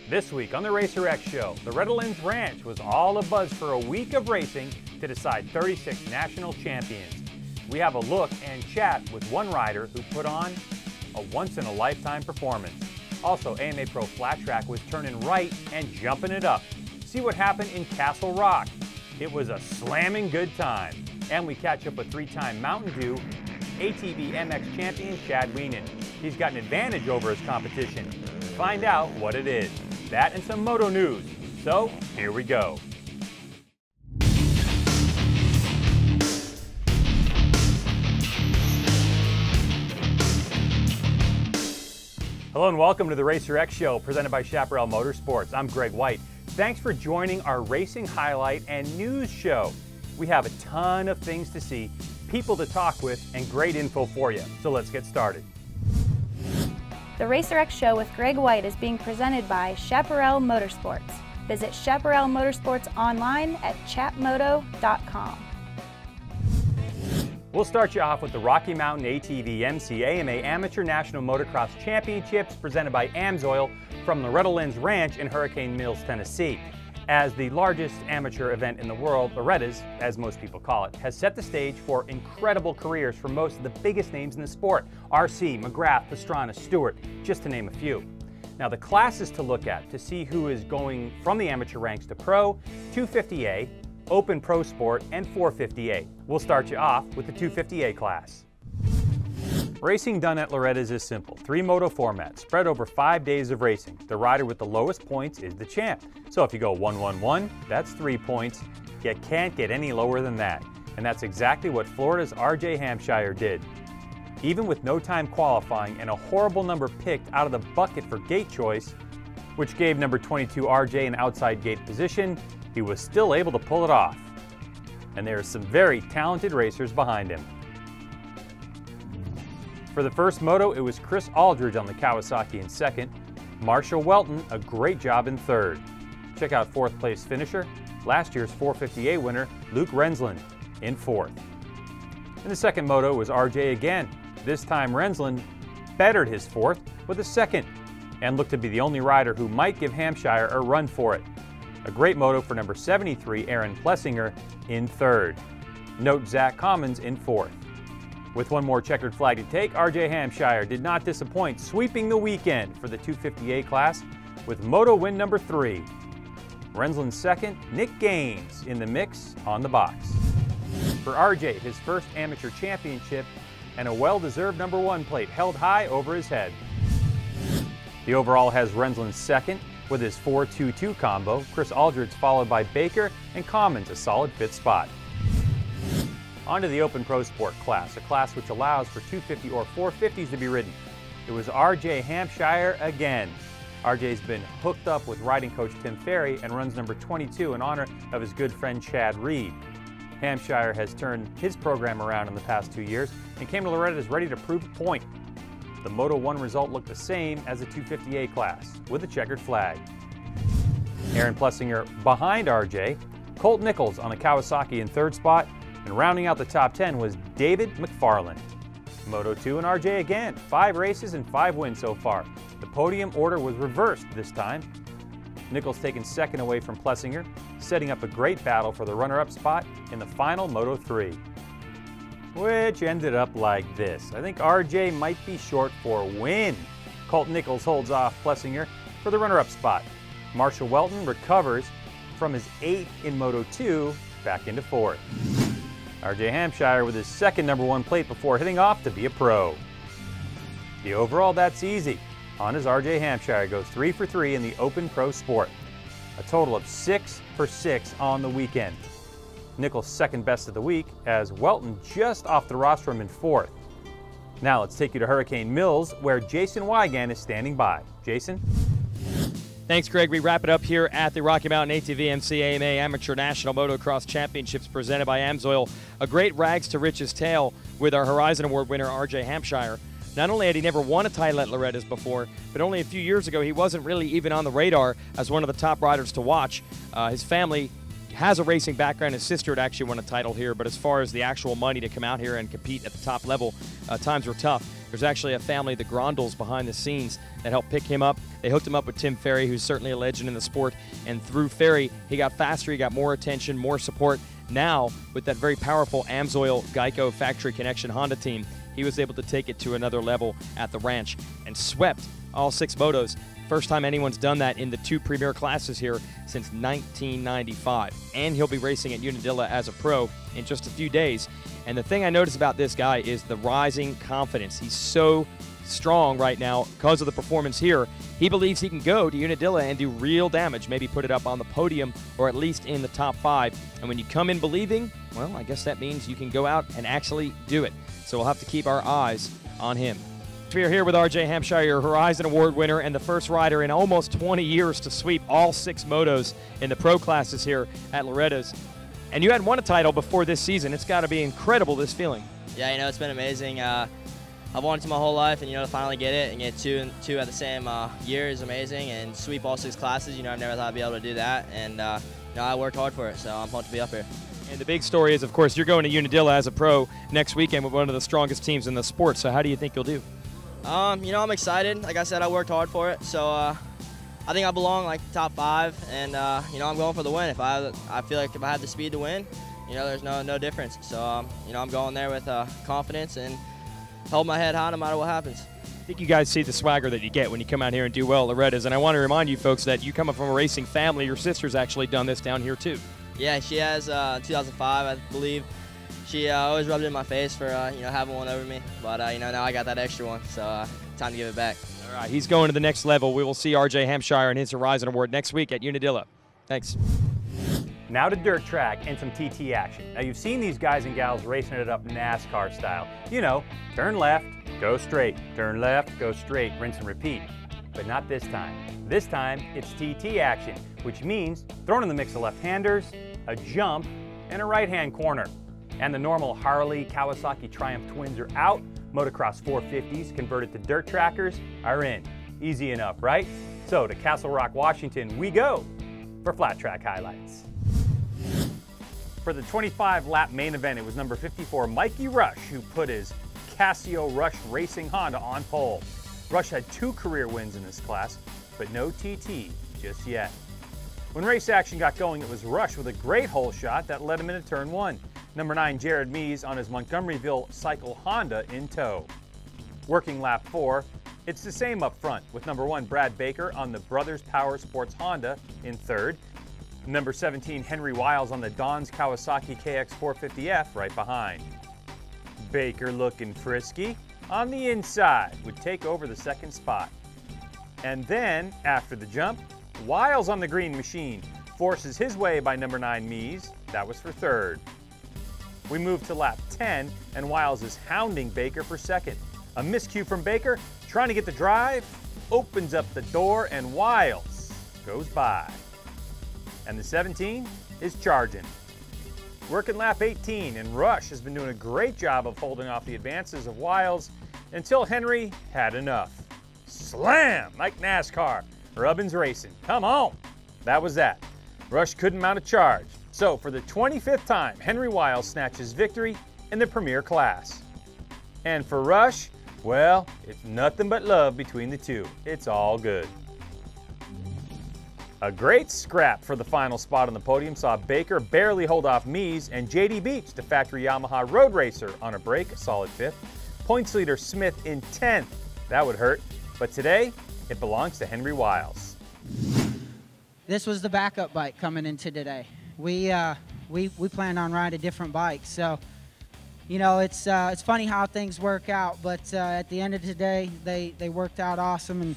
This week on the Racer X Show, Loretta Lynn Ranch was all abuzz for a week of racing to decide 36 national champions. We have a look and chat with one rider who put on a once-in-a-lifetime performance. Also, AMA Pro Flat Track was turning right and jumping it up. See what happened in Castle Rock. It was a slamming good time. And we catch up with three-time Mountain Dew ATV MX champion Chad Wienen. He's got an advantage over his competition. Find out what it is. That and some moto news. So, here we go. Hello and welcome to the Racer X Show presented by Chaparral Motorsports. I'm Greg White. Thanks for joining our racing highlight and news show. We have a ton of things to see, people to talk with, and great info for you. So let's get started. The Racer X Show with Greg White is being presented by Chaparral Motorsports. Visit Chaparral Motorsports online at chapmoto.com. We'll start you off with the Rocky Mountain ATV MC AMA Amateur National Motocross Championships presented by AMSOIL from Loretta Lynn Ranch in Hurricane Mills, Tennessee. As the largest amateur event in the world, Loretta's, as most people call it, has set the stage for incredible careers for most of the biggest names in the sport. RC, McGrath, Pastrana, Stewart, just to name a few. Now the classes to look at to see who is going from the amateur ranks to pro, 250A, Open Pro Sport, and 450A. We'll start you off with the 250A class. Racing done at Loretta's is simple. 3 moto formats spread over 5 days of racing. The rider with the lowest points is the champ. So if you go 1-1-1, that's 3 points. You can't get any lower than that. And that's exactly what Florida's RJ Hampshire did. Even with no time qualifying and a horrible number picked out of the bucket for gate choice, which gave number 22 RJ an outside gate position, he was still able to pull it off. And there are some very talented racers behind him. For the first moto, it was Chris Aldridge on the Kawasaki in second, Marshall Welton a great job in third. Check out 4th place finisher, last year's 450A winner Luke Rensland in 4th. In the second moto was RJ again. This time Rensland bettered his 4th with a 2nd and looked to be the only rider who might give Hampshire a run for it. A great moto for number 73 Aaron Plessinger in 3rd. Note Zach Commons in 4th. With one more checkered flag to take, RJ Hampshire did not disappoint, sweeping the weekend for the 250A class with moto win number 3. Rensland's 2nd, Nick Gaines in the mix on the box. For RJ, his first amateur championship and a well-deserved number 1 plate held high over his head. The overall has Rensland's 2nd with his 4-2-2 combo, Chris Aldridge followed by Baker and Commons a solid 5th spot. On to the Open Pro Sport class, a class which allows for 250 or 450s to be ridden. It was RJ Hampshire again. RJ's been hooked up with riding coach Tim Ferry and runs number 22 in honor of his good friend Chad Reed. Hampshire has turned his program around in the past 2 years and came to Loretta's ready to prove a point. The Moto 1 result looked the same as the 250A class, with a checkered flag. Aaron Plessinger behind RJ, Colt Nichols on the Kawasaki in 3rd spot, and rounding out the top 10 was David McFarland. Moto 2 and RJ again, 5 races and 5 wins so far. The podium order was reversed this time. Nichols taking 2nd away from Plessinger, setting up a great battle for the runner-up spot in the final Moto 3. Which ended up like this. I think RJ might be short for win. Colt Nichols holds off Plessinger for the runner-up spot. Marshall Welton recovers from his 8th in Moto 2 back into 4th. RJ Hampshire with his 2nd number 1 plate before hitting off to be a pro. The overall, that's easy. On as RJ Hampshire goes 3 for 3 in the Open Pro Sport. A total of 6 for 6 on the weekend. Nichols' 2nd best of the week as Welton just off the rostrum in 4th. Now let's take you to Hurricane Mills where Jason Wiegen is standing by. Jason? Thanks, Greg. We wrap it up here at the Rocky Mountain ATV MC AMA Amateur National Motocross Championships presented by AMSOIL. A great rags to riches tale with our Horizon Award winner RJ Hampshire. Not only had he never won a title at Loretta's before, but only a few years ago he wasn't really even on the radar as one of the top riders to watch. His family has a racing background. His sister had actually won a title here, but as far as the actual money to come out here and compete at the top level, times were tough. There's actually a family, the Grondels, behind the scenes that helped pick him up. They hooked him up with Tim Ferry, who's certainly a legend in the sport. And through Ferry, he got faster, he got more attention, more support. Now, with that very powerful Amsoil Geico Factory Connection Honda team, he was able to take it to another level at the ranch and swept all 6 motos. First time anyone's done that in the 2 premier classes here since 1995. And he'll be racing at Unadilla as a pro in just a few days. And the thing I notice about this guy is the rising confidence. He's so strong right now because of the performance here. He believes he can go to Unadilla and do real damage, maybe put it up on the podium or at least in the top 5. And when you come in believing, well, I guess that means you can go out and actually do it. So we'll have to keep our eyes on him. We are here with RJ Hampshire, your Horizon Award winner and the first rider in almost 20 years to sweep all 6 motos in the pro classes here at Loretta's. And you hadn't won a title before this season. It's got to be incredible, this feeling. Yeah, it's been amazing. I've wanted to my whole life, and to finally get it and get two at the same year is amazing. And sweep all 6 classes, I've never thought I'd be able to do that. And I worked hard for it, so I'm pumped to be up here. And the big story is, of course, you're going to Unadilla as a pro next weekend with one of the strongest teams in the sport. So how do you think you'll do? I'm excited. Like I said, I worked hard for it, so I think I belong top 5, and I'm going for the win. I feel like if I have the speed to win, there's no difference. So I'm going there with confidence and hold my head high no matter what happens. I think you guys see the swagger that you get when you come out here and do well at Loretta's, and I want to remind you folks that you come from a racing family. Your sister's actually done this down here too. Yeah, she has. 2005, I believe. She always rubbed it in my face for having one over me, but now I got that extra one, so time to give it back. All right, he's going to the next level. We will see RJ Hampshire and his Horizon Award next week at Unadilla. Thanks. Now to dirt track and some TT action. Now you've seen these guys and gals racing it up NASCAR style. Turn left, go straight, turn left, go straight, rinse and repeat. But not this time. This time it's TT action, which means thrown in the mix of left-handers, a jump, and a right-hand corner. And the normal Harley, Kawasaki Triumph twins are out. Motocross 450s converted to dirt trackers are in. Easy enough, right? So to Castle Rock, Washington we go for flat track highlights. For the 25-lap main event, it was number 54, Mikey Rush, who put his Casio Rush Racing Honda on pole. Rush had 2 career wins in this class, but no TT just yet. When race action got going, it was Rush with a great hole shot that led him into turn 1. Number 9, Jared Mees on his Montgomeryville Cycle Honda in tow. Working lap 4, it's the same up front, with number 1, Brad Baker on the Brothers Power Sports Honda in 3rd. Number 17, Henry Wiles on the Don's Kawasaki KX450F right behind. Baker looking frisky on the inside would take over the 2nd spot. And then, after the jump, Wiles on the green machine forces his way by number 9, Mees. That was for 3rd. We move to lap 10, and Wiles is hounding Baker for 2nd. A miscue from Baker, trying to get the drive, opens up the door, and Wiles goes by. And the 17 is charging. Working lap 18, and Rush has been doing a great job of holding off the advances of Wiles until Henry had enough. Slam! Like NASCAR. Rubbin's racing. Come on! That was that. Rush couldn't mount a charge. So for the 25th time, Henry Wiles snatches victory in the premier class. And for Rush, well, it's nothing but love between the two. It's all good. A great scrap for the final spot on the podium saw Baker barely hold off Mees and JD Beach, the factory Yamaha road racer, on a break, a solid 5th. Points leader Smith in 10th. That would hurt. But today, it belongs to Henry Wiles. This was the backup bike coming into today. We planned on riding a different bike, so it's funny how things work out. But at the end of the day, they worked out awesome, and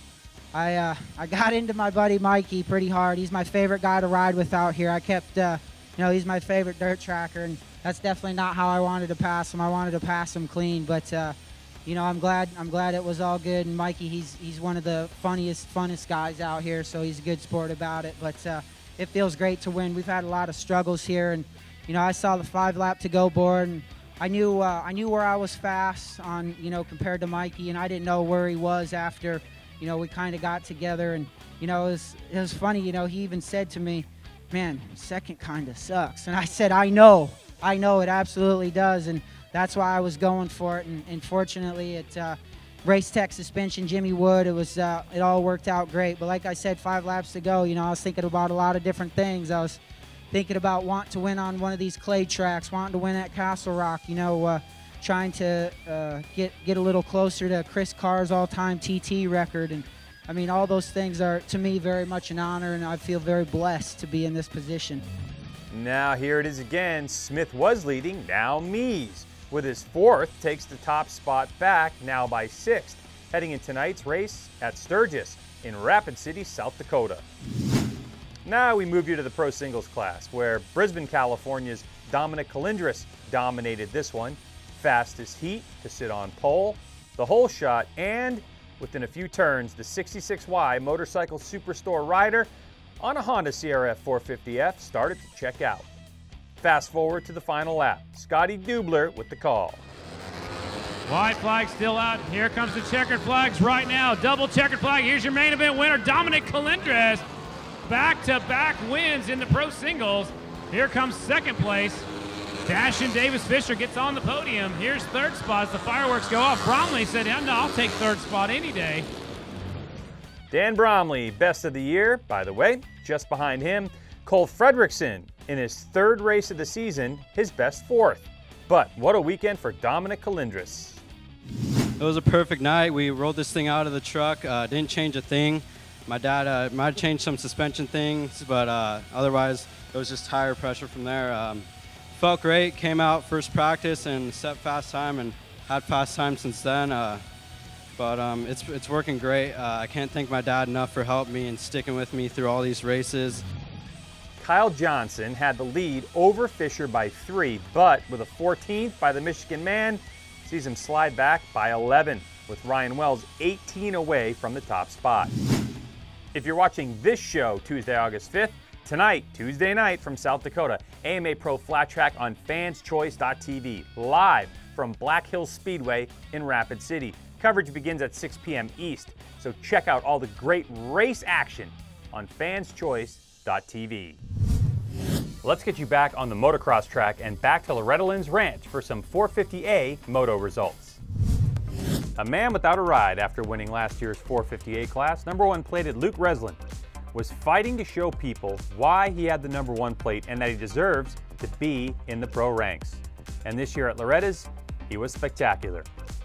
I got into my buddy Mikey pretty hard. He's my favorite guy to ride with out here. I kept he's my favorite dirt tracker, and that's definitely not how I wanted to pass him. I wanted to pass him clean, but I'm glad it was all good. And Mikey, he's one of the funnest guys out here, so he's a good sport about it. But it feels great to win. We've had a lot of struggles here, and I saw the 5-lap to go board, and I knew where I was fast on compared to Mikey, and I didn't know where he was after we kind of got together. And it was funny. He even said to me, "Man, 2nd kind of sucks," and I said, I know it absolutely does, and that's why I was going for it. And fortunately, race tech suspension, Jimmy Wood. It was it all worked out great. But like I said, 5 laps to go, you know, I was thinking about a lot of different things. I was thinking about wanting to win on one of these clay tracks, wanting to win at Castle Rock, you know, trying to get a little closer to Chris Carr's all-time TT record. And I mean, all those things are, to me, very much an honor, and I feel very blessed to be in this position. Now here it is again. Smith was leading, now Mies, with his 4th, takes the top spot back, now by 6th, heading in tonight's race at Sturgis in Rapid City, South Dakota. Now we move you to the pro singles class, where Brisbane, California's Dominic Colindres dominated this one. Fastest heat to sit on pole, the whole shot, and within a few turns, the 66Y motorcycle superstore rider on a Honda CRF 450F started to check out. Fast forward to the final lap. Scotty Dubler with the call. White flag still out. Here comes the checkered flags right now. Double checkered flag. Here's your main event winner, Dominic Colindres. Back-to-back wins in the pro singles. Here comes second place. Dashin Davis Fisher gets on the podium. Here's third spot as the fireworks go off. Bromley said, no, I'll take third spot any day. Dan Bromley, best of the year, by the way. Just behind him, Cole Fredrickson in his 3rd race of the season, his best 4th. But what a weekend for Dominic Colindres. It was a perfect night. We rolled this thing out of the truck, didn't change a thing. My dad might have changed some suspension things, but otherwise it was just tire pressure from there. Felt great, came out first practice and set fast time and had fast time since then. But it's working great. I can't thank my dad enough for helping me and sticking with me through all these races. Kyle Johnson had the lead over Fisher by 3, but with a 14th by the Michigan man, sees him slide back by 11, with Ryan Wells 18 away from the top spot. If you're watching this show Tuesday, August 5th, tonight, Tuesday night from South Dakota, AMA Pro Flat Track on fanschoice.tv, live from Black Hills Speedway in Rapid City. Coverage begins at 6 p.m. East, so check out all the great race action on fanschoice.tv. Let's get you back on the motocross track and back to Loretta Lynn's Ranch for some 450A moto results. A man without a ride after winning last year's 450A class, #1 plated Luke Reslin was fighting to show people why he had the #1 plate and that he deserves to be in the pro ranks. And this year at Loretta's, he was spectacular.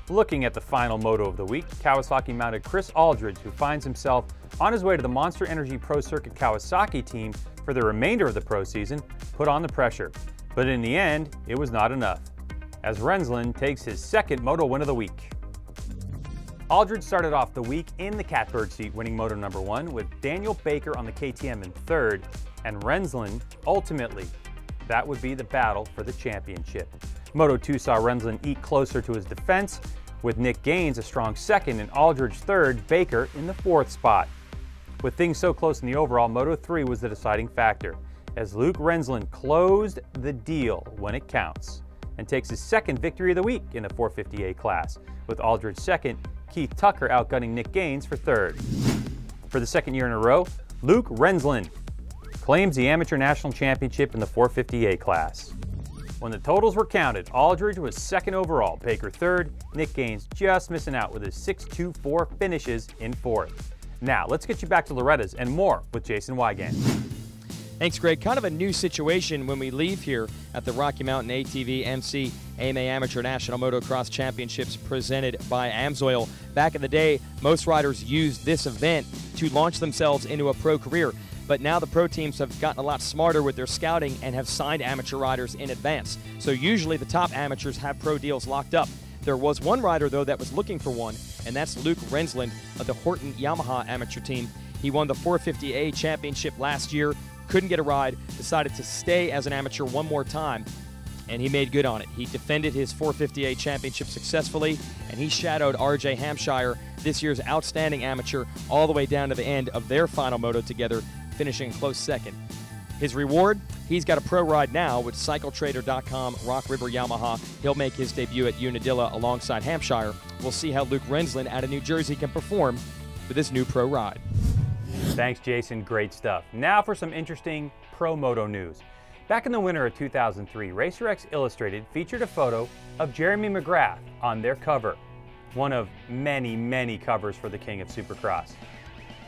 Looking at the final moto of the week, Kawasaki mounted Chris Aldridge, who finds himself on his way to the Monster Energy Pro Circuit Kawasaki team for the remainder of the pro season, put on the pressure. But in the end, it was not enough, as Renslin takes his 2nd moto win of the week. Aldridge started off the week in the catbird seat, winning moto #1 with Daniel Baker on the KTM in 3rd, and Renslin ultimately, that would be the battle for the championship. Moto 2 saw Renslin eke closer to his defense, with Nick Gaines a strong 2nd and Aldridge 3rd, Baker in the 4th spot. With things so close in the overall, Moto 3 was the deciding factor, as Luke Renslin closed the deal when it counts and takes his 2nd victory of the week in the 450A class, with Aldridge 2nd, Keith Tucker outgunning Nick Gaines for 3rd. For the 2nd year in a row, Luke Renslin claims the Amateur National Championship in the 450A class. When the totals were counted, Aldridge was 2nd overall, Baker 3rd, Nick Gaines just missing out with his 6.24 finishes in 4th. Now, let's get you back to Loretta's and more with Jason Wygant. Thanks, Greg. Kind of a new situation when we leave here at the Rocky Mountain ATV MC AMA Amateur National Motocross Championships presented by Amsoil. Back in the day, most riders used this event to launch themselves into a pro career. But now the pro teams have gotten a lot smarter with their scouting and have signed amateur riders in advance. So usually the top amateurs have pro deals locked up. There was one rider, though, that was looking for one, and that's Luke Renslin of the Horton Yamaha amateur team. He won the 450A championship last year, couldn't get a ride, decided to stay as an amateur one more time, and he made good on it. He defended his 450A championship successfully, and he shadowed RJ Hampshire, this year's outstanding amateur, all the way down to the end of their final moto together, finishing close 2nd. His reward? He's got a pro ride now with CycleTrader.com, Rock River Yamaha. He'll make his debut at Unadilla alongside Hampshire. We'll see how Luke Renslin out of New Jersey can perform with his new pro ride. Thanks, Jason. Great stuff. Now for some interesting pro moto news. Back in the winter of 2003, RacerX Illustrated featured a photo of Jeremy McGrath on their cover. one of many, many covers for the king of Supercross.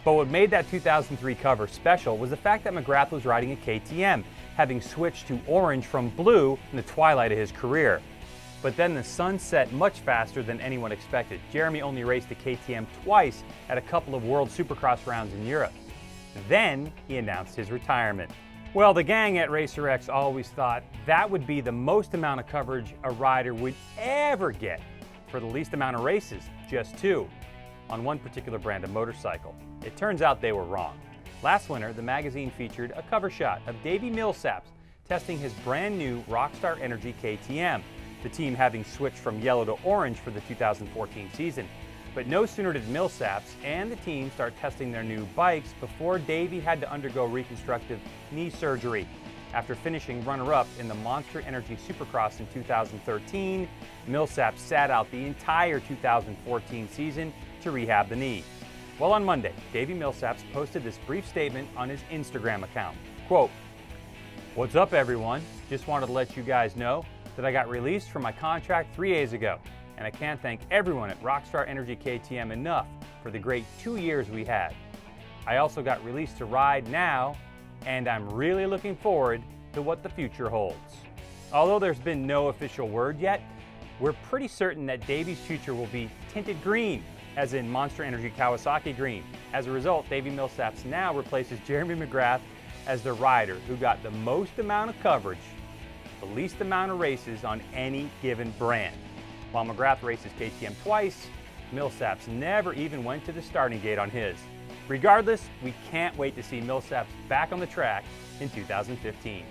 But what made that 2003 cover special was the fact that McGrath was riding a KTM, having switched to orange from blue in the twilight of his career. But then the sun set much faster than anyone expected. Jeremy only raced the KTM twice at a couple of World Supercross rounds in Europe. Then he announced his retirement. Well, the gang at Racer X always thought that would be the most amount of coverage a rider would ever get for the least amount of races, just 2, on one particular brand of motorcycle. It turns out they were wrong. Last winter, the magazine featured a cover shot of Davey Millsaps testing his brand new Rockstar Energy KTM, the team having switched from yellow to orange for the 2014 season. But no sooner did Millsaps and the team start testing their new bikes before Davey had to undergo reconstructive knee surgery. After finishing runner-up in the Monster Energy Supercross in 2013, Millsaps sat out the entire 2014 season to rehab the knee. Well, on Monday, Davey Millsaps posted this brief statement on his Instagram account. Quote, "What's up, everyone? Just wanted to let you guys know that I got released from my contract 3 days ago, and I can't thank everyone at Rockstar Energy KTM enough for the great 2 years we had. I also got released to ride now, and I'm really looking forward to what the future holds." Although there's been no official word yet, we're pretty certain that Davey's future will be tinted green, as in Monster Energy Kawasaki green. As a result, Davey Millsaps now replaces Jeremy McGrath as the rider who got the most amount of coverage, the least amount of races on any given brand. While McGrath races KTM twice, Millsaps never even went to the starting gate on his. Regardless, we can't wait to see Millsaps back on the track in 2015.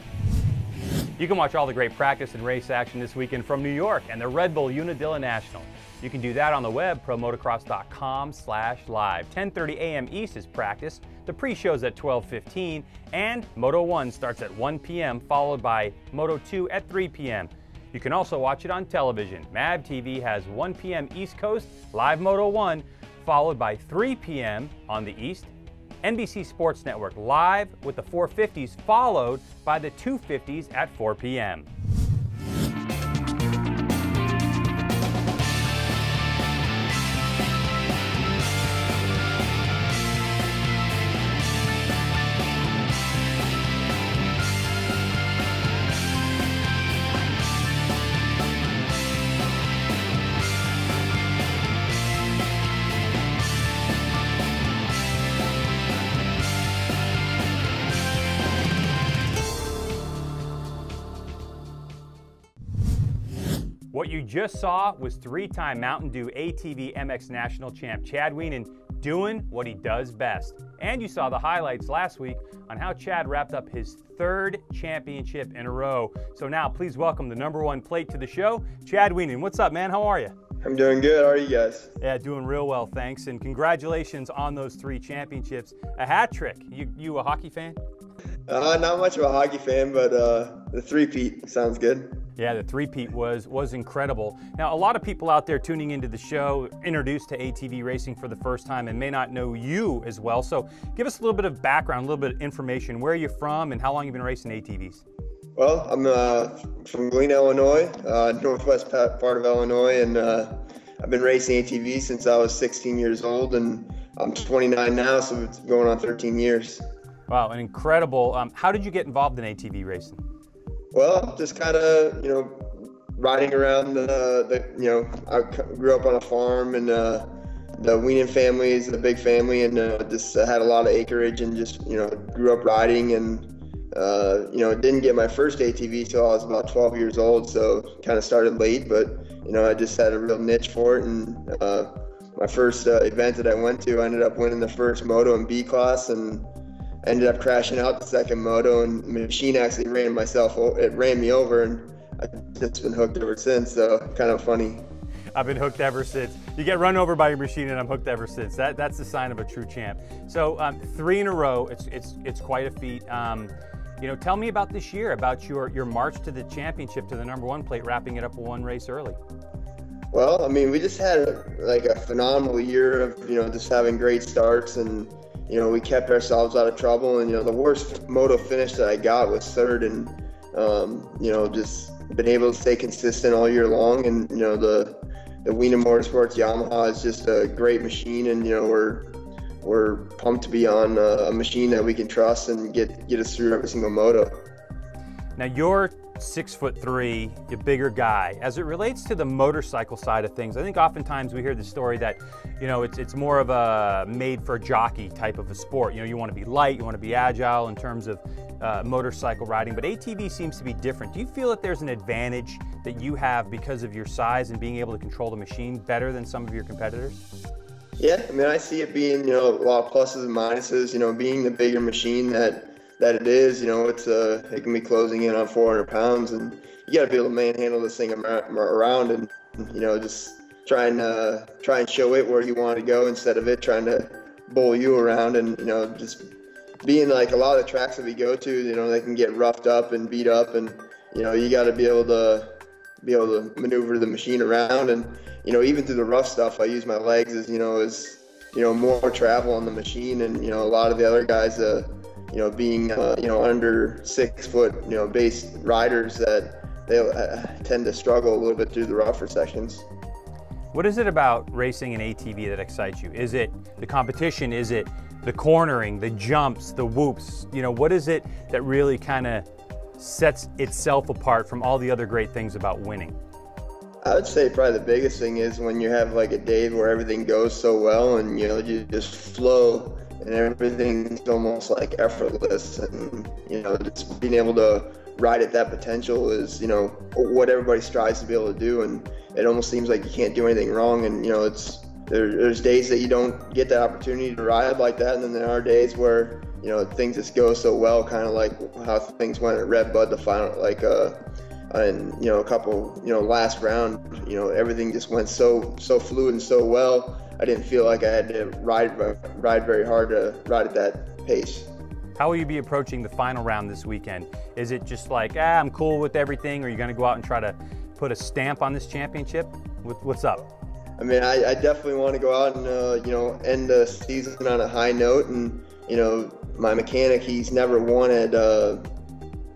You can watch all the great practice and race action this weekend from New York and the Red Bull Unadilla National. You can do that on the web, promotocross.com/live. 10:30 a.m. East is practice. The pre-show's at 12:15, and Moto 1 starts at 1 p.m., followed by Moto 2 at 3 p.m. You can also watch it on television. MAV TV has 1 p.m. East Coast, live Moto 1, followed by 3 p.m. on the East. NBC Sports Network live with the 450s, followed by the 250s at 4 p.m. What you just saw was 3-time Mountain Dew ATV MX National Champ Chad Wienen doing what he does best. And you saw the highlights last week on how Chad wrapped up his 3rd championship in a row. So now please welcome the #1 plate to the show, Chad Wienen. What's up, man? How are you? I'm doing good. How are you guys? Yeah, doing real well, thanks. And congratulations on those 3 championships. A hat trick. You a hockey fan? Not much of a hockey fan, but the three-peat sounds good. Yeah, the three-peat was incredible. Now, a lot of people out there tuning into the show, introduced to ATV racing for the first time and may not know you as well. So give us a little bit of background, a little bit of information. Where are you from and how long you've been racing ATVs? Well, I'm from Wienen, Illinois, northwest part of Illinois, and I've been racing ATVs since I was 16 years old, and I'm 29 now, so it's going on 13 years. Wow, an incredible. How did you get involved in ATV racing? Well, just kind of, riding around I grew up on a farm, and the Wienen family is a big family, and just had a lot of acreage, and just, grew up riding, and, didn't get my first ATV till I was about 12 years old, so kind of started late, but, I just had a real niche for it, and my first event that I went to, I ended up winning the first moto in B class, and ended up crashing out the second moto, and the machine actually ran me over, and I've just been hooked ever since, so kind of funny. I've been hooked ever since. You get run over by your machine and I'm hooked ever since. That's the sign of a true champ. So 3 in a row, it's quite a feet. Tell me about this year, about your march to the championship, to the #1 plate, wrapping it up with 1 race early. Well, we just had a phenomenal year of, just having great starts, and we kept ourselves out of trouble, and the worst moto finish that I got was 3rd, and just been able to stay consistent all year long, and the Wienen Motorsports Yamaha is just a great machine, and we're pumped to be on a machine that we can trust and get us through every single moto. Now you're 6'3", you're a bigger guy. As it relates to the motorcycle side of things, I think oftentimes we hear the story that, it's more of a made for jockey type of a sport. You want to be light, you want to be agile in terms of motorcycle riding, but ATV seems to be different. Do you feel that there's an advantage that you have because of your size and being able to control the machine better than some of your competitors? Yeah, I mean, I see it being, a lot of pluses and minuses, being the bigger machine that it is, it can be closing in on 400 pounds, and you got to be able to manhandle this thing around and, just try and show it where you want to go instead of it trying to bowl you around. And, just being like a lot of the tracks that we go to, they can get roughed up and beat up, and, you got to be able to maneuver the machine around. And, even through the rough stuff, I use my legs as more travel on the machine. And, a lot of the other guys, being, under 6 foot, base riders, that they tend to struggle a little bit through the rougher sections. What is it about racing an ATV that excites you? Is it the competition? Is it the cornering, the jumps, the whoops? What is it that really kind of sets itself apart from all the other great things about winning? I would say probably the biggest thing is when you have like a day where everything goes so well and you just flow and everything's almost like effortless, and just being able to ride at that potential is what everybody strives to be able to do, and it almost seems like you can't do anything wrong. And there's days that you don't get that opportunity to ride like that, and then there are days where things just go so well, kind of like how things went at Red Bud, the final, and a couple, last round, everything just went so fluid and so well. I didn't feel like I had to ride very hard to ride at that pace. How will you be approaching the final round this weekend? Is it just like, I'm cool with everything, or are you going to go out and try to put a stamp on this championship? What's up? I mean, I definitely want to go out and end the season on a high note. And my mechanic, he's never won at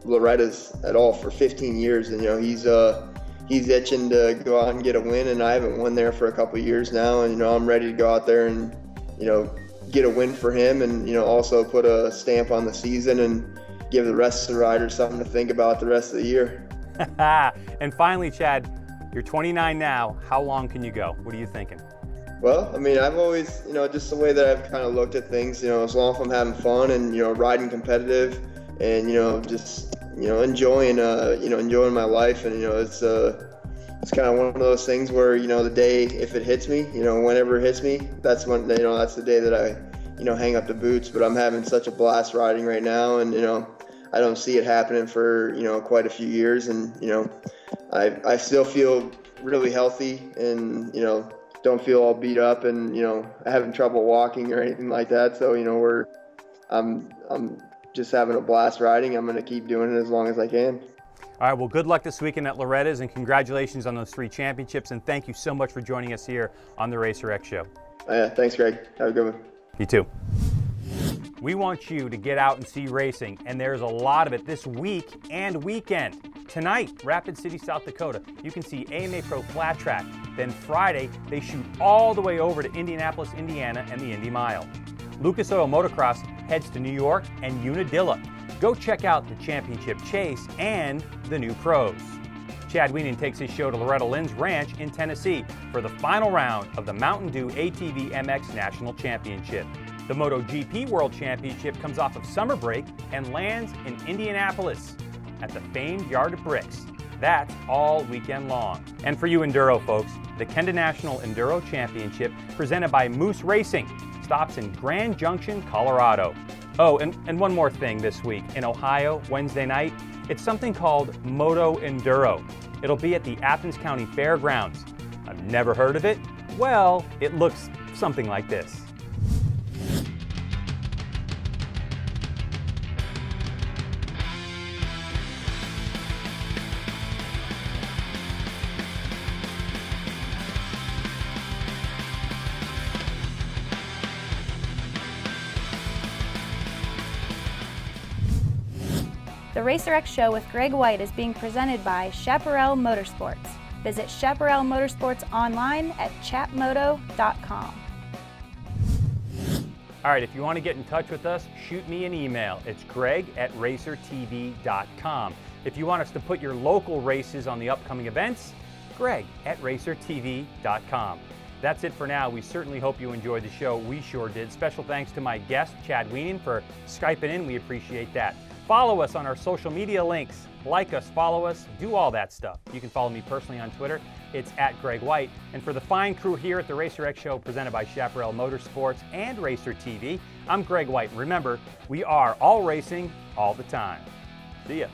Loretta's at all for 15 years, and he's itching to go out and get a win, and I haven't won there for a couple of years now, and I'm ready to go out there and get a win for him, and also put a stamp on the season and give the rest of the riders something to think about the rest of the year. And finally, Chad, you're 29 now. How long can you go? What are you thinking? Well, I mean, I've always, just the way that I've kind of looked at things, as long as I'm having fun and, riding competitive and, just, enjoying my life. And, it's kind of one of those things where, the day, if it hits me, whenever it hits me, that's when, that's the day that I, hang up the boots. But I'm having such a blast riding right now, and, I don't see it happening for, quite a few years. And, I still feel really healthy and, don't feel all beat up and, having trouble walking or anything like that. So, I'm just having a blast riding. I'm going to keep doing it as long as I can. All right, well, good luck this weekend at Loretta's, and congratulations on those 3 championships, and thank you so much for joining us here on the Racer X Show. Yeah, thanks, Greg. Have a good one. You too. We want you to get out and see racing, and there's a lot of it this week and weekend. Tonight, Rapid City, South Dakota, you can see AMA Pro Flat Track. Then Friday, they shoot all the way over to Indianapolis, Indiana, and the Indy Mile. Lucas Oil Motocross heads to New York and Unadilla. Go check out the championship chase and the new pros. Chad Wienen takes his show to Loretta Lynn's Ranch in Tennessee for the final round of the Mountain Dew ATV MX National Championship. The MotoGP World Championship comes off of summer break and lands in Indianapolis at the famed Yard of Bricks. That's all weekend long. And for you Enduro folks, the Kenda National Enduro Championship, presented by Moose Racing, stops in Grand Junction, Colorado. Oh, and one more thing this week. In Ohio, Wednesday night, it's something called Moto Enduro. It'll be at the Athens County Fairgrounds. I've never heard of it. Well, it looks something like this. The Racer X Show with Greg White is being presented by Chaparral Motorsports. Visit Chaparral Motorsports online at chatmoto.com. All right, if you want to get in touch with us, shoot me an email. It's greg@racertv.com. If you want us to put your local races on the upcoming events, greg@racertv.com. That's it for now. We certainly hope you enjoyed the show. We sure did. Special thanks to my guest, Chad Wienen, for Skyping in. We appreciate that. Follow us on our social media links. Like us, follow us, do all that stuff. You can follow me personally on Twitter. It's @GregWhite. And for the fine crew here at the Racer X Show presented by Chaparral Motorsports and Racer TV, I'm Greg White. Remember, we are all racing all the time. See ya.